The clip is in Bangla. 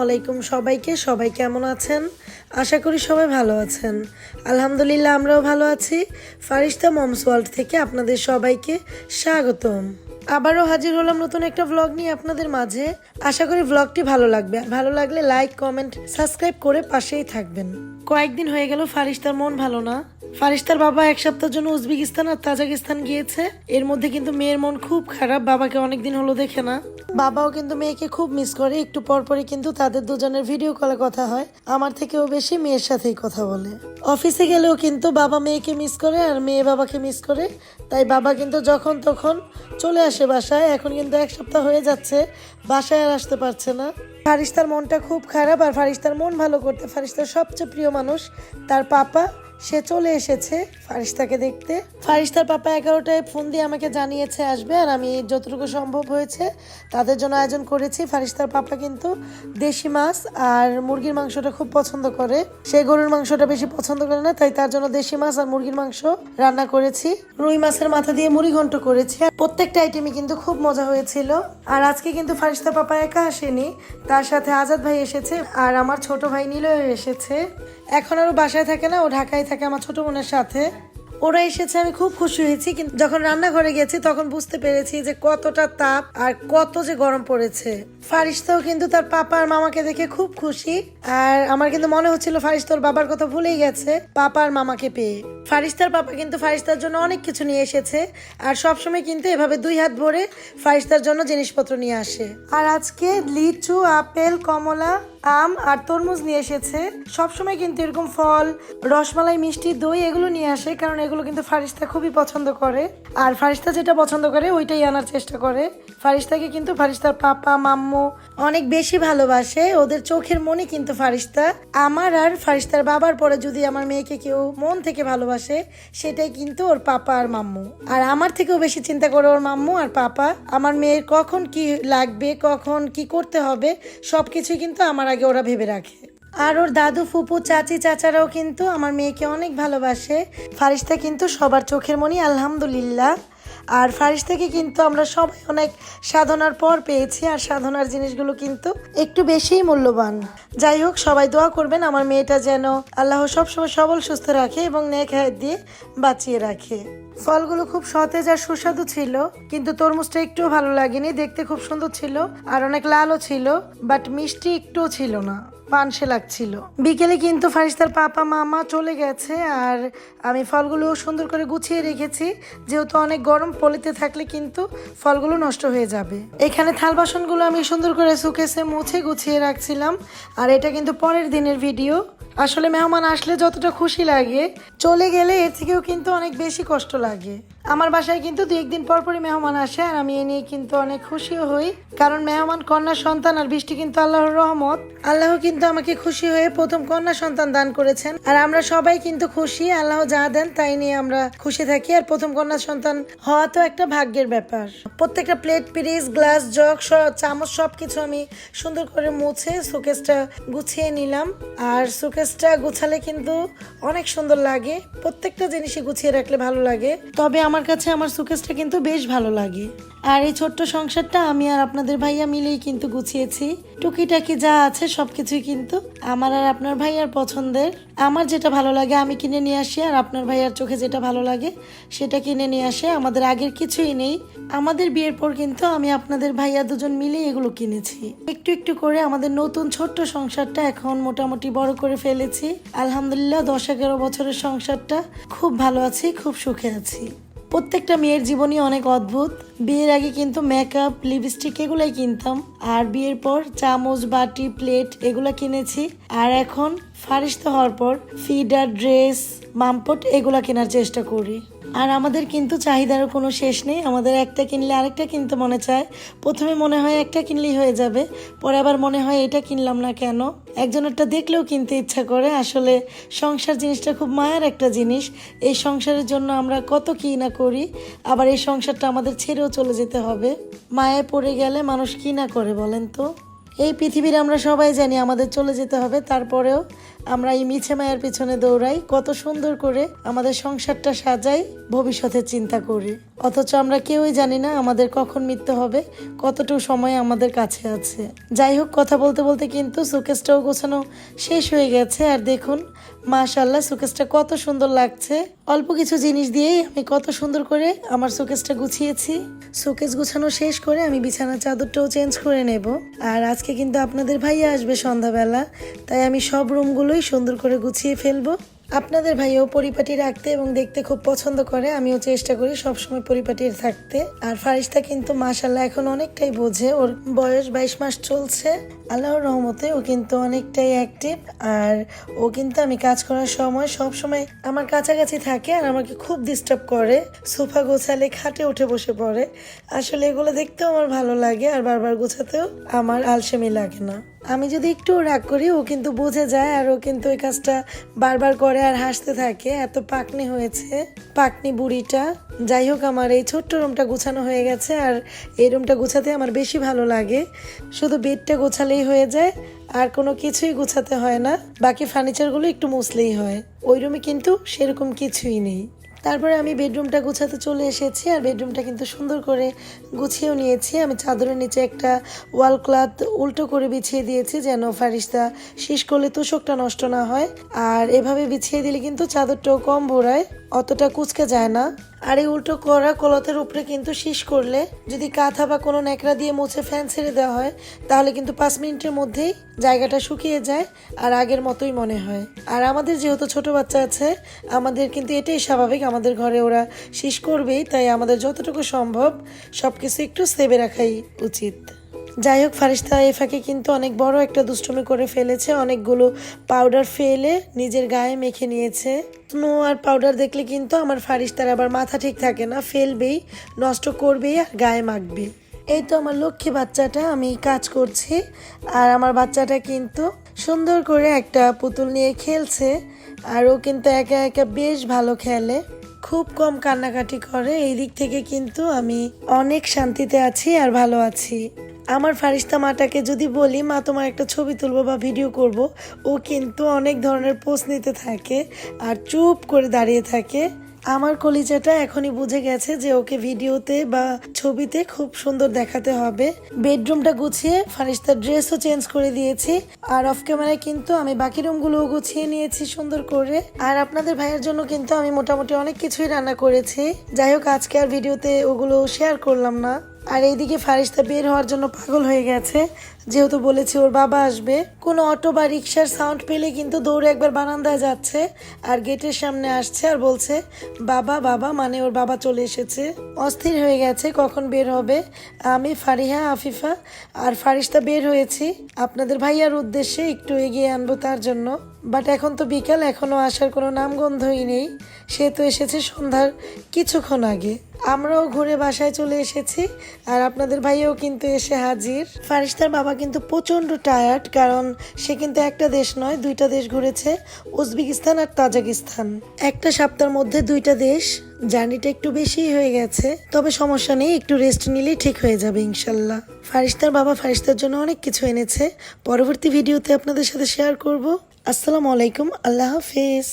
আলাইকুম সবাইকে। সবাই কেমন আছেন? আশা করি সবাই ভালো আছেন। আলহামদুলিল্লাহ আমরাও ভালো আছি। ফারিস্তা মমস ওয়ার্ল্ড থেকে আপনাদের সবাইকে স্বাগতম। আবারও হাজির হলাম নতুন একটা ভ্লগ নিয়ে আপনাদের মাঝে। আশা করি ভ্লগটি ভালো লাগবে। ভালো লাগলে লাইক, কমেন্ট, সাবস্ক্রাইব করে পাশেই থাকবেন। কয়েকদিন হয়ে গেল ফারিস্তার মন ভালো না। ফারিস্তার বাবা এক সপ্তাহের জন্য উজবেকিস্তান আর তাজিকিস্তান গিয়েছে। এর মধ্যে কিন্তু মেয়ের মন খুব খারাপ, বাবাকে অনেকদিন হলো দেখে না। বাবাও কিন্তু মেয়েকে খুব মিস করে। একটু পরপরই কিন্তু তাদের দুজনের ভিডিও কলে কথা হয়। আমার থেকেও বেশি মেয়ের সাথেই কথা বলে। অফিসে গেলেও কিন্তু বাবা মেয়েকে মিস করে আর মেয়ে বাবাকে মিস করে। তাই বাবা কিন্তু যখন তখন চলে আসে বাসায়। এখন কিন্তু এক সপ্তাহ হয়ে যাচ্ছে, বাসায় আর আসতে পারছে না। ফারিস্তার মনটা খুব খারাপ। আর ফারিস্তার মন ভালো করতে ফারিস্তার সবচেয়ে প্রিয় মানুষ তার পাপা, সে চলে এসেছে ফারিস্তাকে দেখতে। ফারিস্তার পাপা 11টায় ফোন দিয়ে আমাকে জানিয়েছে আসবে, আর আমি যতটুকু সম্ভব হয়েছে তাদের জন্য আয়োজন করেছি। ফারিস্তার পাপা কিন্তু দেশি মাছ আর মুরগির মাংসটা খুব পছন্দ করে। সে গরুর মাংসটা বেশি পছন্দ করে না, তাই তার জন্য দেশি মাছ আর মুরগির মাংস রান্না করেছি। রুই মাছের মাথা দিয়ে মুড়ি ঘন্ট করেছি। আর প্রত্যেকটা আইটেমই কিন্তু খুব মজা হয়েছিল। আর আজকে কিন্তু ফারিস্তার পাপা একা আসেনি, তার সাথে আজাদ ভাই এসেছে আর আমার ছোট ভাই নিলয় এসেছে। এখন আরও বাসায় থাকে না, ও ঢাকায় থাকে আমার ছোট বোনের সাথে। ওরা এসেছে, আমি খুব খুশি হয়েছি। কিন্তু যখন রান্নাঘরে গেছি তখন বুঝতে পেরেছি যে কতটা তাপ আর কত যে গরম পড়েছে। ফারিস্তাও কিন্তু তার পাপা আর মামাকে দেখে খুব খুশি। আর আমার কিন্তু মনে হচ্ছিল ফারিস্তার বাবার কথা ভুলেই গেছে পাপা আর মামাকে পেয়ে। ফারিস্তার পাপা কিন্তু ফারিস্তার জন্য অনেক কিছু নিয়ে এসেছে। আর সবসময় কিন্তু এভাবে 2 হাত ভরে ফারিস্তার জন্য জিনিসপত্র নিয়ে আসে। আর আজকে লিচু, আপেল, কমলা, আম আর তরমুজ নিয়ে এসেছে। সবসময় কিন্তু এরকম ফল, রসমালাই, মিষ্টি, দই এগুলো নিয়ে আসে, কারণ এগুলো কিন্তু ফারিস্তা খুবই পছন্দ করে। আর ফারিস্তা যেটা পছন্দ করে ওইটাই আনার চেষ্টা করে। ফারিস্তাকে কিন্তু ফারিস্তার পাপা, মাম্মু অনেক বেশি ভালোবাসে। ওদের চোখের মনে কিন্তু ফারিস্তা। আমার আর ফারিস্তার বাবার পরে যদি আমার মেয়েকে কেউ মন থেকে ভালোবাসে সেটাই কিন্তু ওর পাপা আর মাম্মু। আর আমার থেকেও বেশি চিন্তা করে ওর মাম্মু আর পাপা। আমার মেয়ের কখন কি লাগবে, কখন কি করতে হবে সবকিছুই কিন্তু আমার আগে ওরা ভেবে রাখে। আর ওর দাদু, ফুপু, চাচি, চাচারাও কিন্তু আমার মেয়েকে অনেক ভালোবাসে। ফারিস্তা কিন্তু সবার চোখের মনি, আলহামদুলিল্লাহ। আর ফারিস্তাকে কিন্তু আমরা সবাই অনেক সাধনার পর পেয়েছি। আর সাধনার জিনিসগুলো কিন্তু একটু বেশিই মূল্যবান। যাই হোক, সবাই দোয়া করবেন আমার মেয়েটা যেন আল্লাহ সবসময় সবল সুস্থ রাখে এবং নেক হায়াত দিয়ে বাঁচিয়ে রাখে। ফলগুলো খুব সতেজ আর সুস্বাদু ছিল, কিন্তু তরমুজটা একটুও ভালো লাগেনি। দেখতে খুব সুন্দর ছিল আর অনেক লালও ছিল, বাট মিষ্টি একটুও ছিল না, পানসে লাগছিল। বিকেলে কিন্তু ফারিস্তার পাপা মামা চলে গেছে আর আমি ফলগুলো সুন্দর করে গুছিয়ে রেখেছি, যেহেতু অনেক গরম, পলিতে থাকলে কিন্তু ফলগুলো নষ্ট হয়ে যাবে। এখানে থাল বাসনগুলো আমি সুন্দর করে সুকেসে মুছে গুছিয়ে রাখছিলাম। আর এটা কিন্তু পরের দিনের ভিডিও। আসলে মেহমান আসলে যতটা খুশি লাগে, চলে গেলে এর থেকেও কিন্তু অনেক বেশি কষ্ট লাগে। আমার বাসায় কিন্তু 2-1 দিন পর পরই মেহমান আসে, আর আমি এ নিয়ে কিন্তু অনেক খুশিও হই, কারণ মেহমান কন্যা সন্তান আর বৃষ্টি কিন্তু আল্লাহর রহমত। আল্লাহ কিন্তু আমাকে খুশি হয়ে প্রথম কন্যা সন্তান দান করেছেন। আর আমরা সবাই কিন্তু খুশি, আল্লাহ যা দেন তাই নিয়ে আমরা খুশি থাকি। আর প্রথম কন্যা সন্তান হওয়া তো একটা ভাগ্যের ব্যাপার। প্রত্যেকটা প্লেট, পিরিচ, গ্লাস, জগ, চামচ সবকিছু আমি সুন্দর করে মুছে শোকেসটা গুছিয়ে নিলাম। আর শোকেসটা গুছালে কিন্তু অনেক সুন্দর লাগে। প্রত্যেকটা জিনিসই গুছিয়ে রাখলে ভালো লাগে। তবে আমার কাছে আমার শোকেসটা কিন্তু বেশ ভালো লাগে। আর এই ছোট্ট সংসারটা আমি আর আপনাদের ভাইয়া মিলেই কিন্তু গুছিয়েছি। টুকিটাকি যা আছে সবকিছুই কিন্তু আমার আর আপনার ভাইয়ার পছন্দের। আমার যেটা ভালো লাগে আমি কিনে নিয়ে আসি, আর আপনার ভাইয়ার চোখে যেটা ভালো লাগে সেটা কিনে নিয়ে আসে। আমাদের আগের কিছুই নেই। আমাদের বিয়ের পর কিন্তু আমি আপনাদের ভাইয়া দুজন মিলেই এগুলো কিনেছি। একটু একটু করে আমাদের নতুন ছোট্ট সংসারটা এখন মোটামুটি বড় করে ফেলেছি। আলহামদুলিল্লাহ 10-11 বছরের সংসারটা খুব ভালো আছি, খুব সুখে আছি। প্রত্যেকটা মেয়ের জীবনই অনেক অদ্ভুত। বিয়ের আগে কিন্তু মেকআপ, লিপস্টিক এগুলাই কিনতাম, আর বিয়ের পর চামচ, বাটি, প্লেট এগুলা কিনেছি। আর এখন ফারিস্তা হওয়ার পর ফিডার, ড্রেস, মামপট এগুলা কেনার চেষ্টা করি। আর আমাদের কিন্তু চাহিদারও কোনো শেষ নেই। আমাদের একটা কিনলে আরেকটা কিনতে মনে চায়। প্রথমে মনে হয় একটা কিনলেই হয়ে যাবে, পরে আবার মনে হয় এটা কিনলাম না কেন। একজনেরটা দেখলেও কিনতে ইচ্ছা করে। আসলে সংসার জিনিসটা খুব মায়ার একটা জিনিস। এই সংসারের জন্য আমরা কত কি না করি, আবার এই সংসারটা আমাদের ছেড়েও চলে যেতে হবে। মায়ায় পড়ে গেলে মানুষ কি না করে বলেন তো। এই পৃথিবীর আমরা সবাই জানি আমাদের চলে যেতে হবে, তারপরেও আমরা এই মিছে মায়ের পিছনে দৌড়াই, কত সুন্দর করে আমাদের সংসারটা সাজাই ভবিষ্যতের চিন্তা করে, অথচ আমরা কেউই জানি না আমাদের কখন মৃত্যু হবে, কতটুকু সময় আমাদের কাছে আছে। যাই হোক, কথা বলতে বলতে কিন্তু সুকেসটাও গোছানো শেষ হয়ে গেছে। আর দেখুন মাশাআল্লাহ সুকেসটা কত সুন্দর লাগছে। অল্প কিছু জিনিস দিয়েই আমি কত সুন্দর করে আমার সুকেসটা গুছিয়েছি। সুকেস গুছানো শেষ করে আমি বিছানার চাদরটাও চেঞ্জ করে নেব। আর আজকে কিন্তু আপনাদের ভাইয়া আসবে সন্ধ্যাবেলা, তাই আমি সব রুমগুলোই সুন্দর করে গুছিয়ে ফেলবো। আপনাদের ভাইও পরিপাটি রাখতে এবং দেখতে খুব পছন্দ করে, আমিও চেষ্টা করি সবসময় পরিপাটি থাকতে। আর ফারিস্তা কিন্তু মাশাআল্লাহ এখন অনেকটাই বোঝে, ওর বয়স 22 মাস চলছে। আল্লাহর রহমতে ও কিন্তু অনেকটাই অ্যাক্টিভ। আর ও কিন্তু আমি কাজ করার সময় সব সময় আমার কাছাকাছি থাকে আর আমাকে খুব ডিস্টার্ব করে। সোফা গোছালে খাটে উঠে বসে পড়ে। আসলে এগুলো দেখতেও আমার ভালো লাগে, আর বারবার গোছাতেও আমার আলসেমি লাগে না। আমি যদি একটু রাগ করি ও কিন্তু বুঝে যায়, আর ও কিন্তু ওই কাজটা বারবার করে আর হাসতে থাকে। এত পাকনি হয়েছে পাকনি বুড়িটা। যাই হোক, আমার এই ছোট্ট রুমটা গোছানো হয়ে গেছে। আর এই রুমটা গোছাতে আমার বেশি ভালো লাগে। শুধু বেডটা গোছালেই হয়ে যায়, আর কোনো কিছুই গোছাতে হয় না। বাকি ফার্নিচারগুলো একটু মুছলেই হয়। ওই রুমে কিন্তু সেরকম কিছুই নেই। তারপরে আমি বেডরুমটা গুছাতে চলে এসেছি। আর বেডরুমটা কিন্তু সুন্দর করে গুছিয়েও নিয়েছি। আমি চাদরের নিচে একটা ওয়াল ক্লথ উল্টো করে বিছিয়ে দিয়েছি, যেন ফারিস্তা শীষ করলে তোষকটা নষ্ট না হয়। আর এভাবে বিছিয়ে দিলে কিন্তু চাদরটাও কম ভরায়, অতটা কুচকে যায় না। আর এই উল্টো করা ক্লথের উপরে কিন্তু শীষ করলে যদি কাঁথা বা কোনো ন্যাকড়া দিয়ে মুছে ফ্যান ছেড়ে দেওয়া হয়, তাহলে কিন্তু 5 মিনিটের মধ্যেই জায়গাটা শুকিয়ে যায় আর আগের মতোই মনে হয়। আর আমাদের যেহেতু ছোট বাচ্চা আছে, আমাদের কিন্তু এটাই স্বাভাবিক, আমাদের ঘরে ওরা শীষ করবেই। তাই আমাদের যতটুকু সম্ভব সবকিছু একটু সেভে রাখাই উচিত। যাই হোক, ফারিস্তা এ ফাঁকে কিন্তু অনেক বড় একটা দুষ্টুমি করে ফেলেছে। অনেকগুলো পাউডার ফেলে নিজের গায়ে মেখে নিয়েছে। স্নো আর পাউডার দেখলে কিন্তু আমার ফারিস্তার আবার মাথা ঠিক থাকে না, ফেলবেই, নষ্ট করবেই আর গায়ে মাখবে। এই তো আমার লক্ষ্মী বাচ্চাটা, আমি কাজ করছি আর আমার বাচ্চাটা কিন্তু সুন্দর করে একটা পুতুল নিয়ে খেলছে। আর ও কিন্তু একা একা বেশ ভালো খেলে, খুব কম কান্নাকাটি করে। এই দিক থেকে কিন্তু আমি অনেক শান্তিতে আছি আর ভালো আছি। আমার ফারিস্তা মাটাকে যদি বলি, মা তোমার একটা ছবি তুলবো বা ভিডিও করব, ও কিন্তু অনেক ধরনের পোজ নিতে থাকে আর চুপ করে দাঁড়িয়ে থাকে। আমার কলিজাটা এখনই বুঝে গেছে যে ওকে ভিডিওতে বা ছবিতে খুব সুন্দর দেখাতে হবে। বেডরুমটা গুছিয়ে ফারিস্তার ড্রেসও চেঞ্জ করে দিয়েছি। আর অফ ক্যামেরায় কিন্তু আমি বাকি রুমগুলোও গুছিয়ে নিয়েছি সুন্দর করে। আর আপনাদের ভাইয়ের জন্য কিন্তু আমি মোটামুটি অনেক কিছুই রান্না করেছি। যাই হোক, আজকে আর ভিডিওতে ওগুলো শেয়ার করলাম না। আর এইদিকে ফারিস্তা বের হওয়ার জন্য পাগল হয়ে গেছে, যেহেতু বলেছি ওর বাবা আসবে। কোনো অটো বা রিক্সার সাউন্ড পেলে কিন্তু দৌড়ে একবার বারান্দায় যাচ্ছে আর গেটের সামনে আসছে আর বলছে বাবা বাবা, মানে ওর বাবা চলে এসেছে। অস্থির হয়ে গেছে কখন বের হবে। আমি, ফারিহা, আফিফা আর ফারিস্তা বের হয়েছি আপনাদের ভাইয়ার উদ্দেশ্যে, একটু এগিয়ে আনবো তার জন্য। বাট এখন তো বিকাল, এখনো আসার কোনো নামগন্ধই নেই। সে তো এসেছে সন্ধ্যার কিছুক্ষণ আগে। আমরাও ঘুরে বাসায় চলে এসেছি আর আপনাদের ভাইয়াও কিন্তু এসে হাজির। ফারিস্তার বাবা কিন্তু প্রচন্ড টায়ার্ড, কারণ সে কিন্তু একটা দেশ নয় 2টা দেশ ঘুরেছে, উজবেকিস্তান আর তাজিকিস্তান। একটা সপ্তাহের মধ্যে 2টা দেশ, জার্নিটা একটু বেশি হয়ে গেছে। তবে সমস্যা নেই, একটু রেস্ট নিলেই ঠিক হয়ে যাবে ইনশাল্লাহ। ফারিস্তার বাবা ফারিস্তার জন্য অনেক কিছু এনেছে, পরবর্তী ভিডিওতে আপনাদের সাথে শেয়ার করব। আসসালামু আলাইকুম, আল্লাহ হাফেজ।